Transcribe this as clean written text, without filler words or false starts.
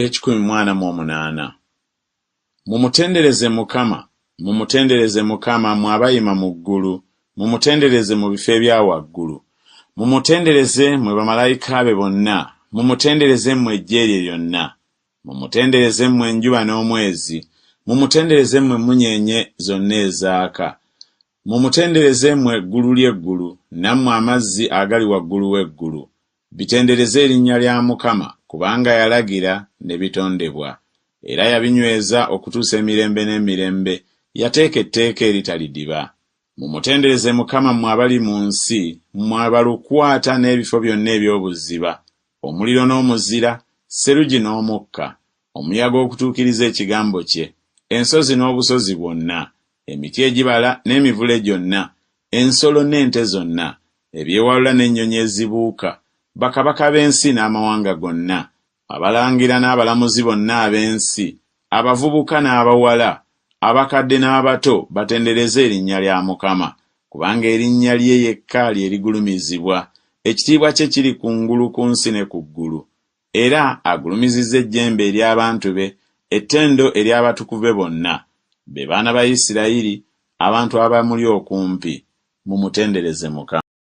118 Mumutendereze Mukama, mumutendereze Mukama mmwe abayima mu ggulu, mumutendereze mu bifo ebya waggulu, mumutendereze mmwe bamalayika be bonna, mumutendereze mmwe eggye lye lyonna, mumutendereze mmwe enjuba n'omwezi, mumutendereze mmwe emmunyeenye zonna ezaaka, mumutendereze mmwe eggulu ly'eggulu, nammwe amazzi agali waggulu w'eggulu. Bitendereze erinnya lya Mukama, kubanga yalagira ne bitondebwa, era yabinyweza okutuusa emirembe n'emirembe, yateeka etteeka eritalidiba. Mumutendereze Mukama mmwe abali mu nsi, mmwe abalukwata n'ebifo byonna eby'obuziba, omuliro n'omuzira, serugi n'omukka, omuyaga okutuukiriza ekigambo kye, ensozi n'obusozi bwonna, emiti egibala n'emivule gyonna, ensolo n'ente zonna, ebyewalula n'ennyonyi ezibuuka, bakabaka b'ensi n'amawanga gonna, abalangira n'abalamuzi bonna ab'ensi, abavubuka n'abawala, abakadde n'abato batendereze erinnya lya Mukama, kubanga erinnya lye yekka lye ligulumizibwa, ekitiibwa kye kiri kungulu ku nsi ne ku ggulu. Era agulumizizza ejjembe ery'abantu be, ettendo ery'abatukuvu be bonna, be baana ba Isirayiri, abantu abamuli okumpi. Mumutendereze Mukama.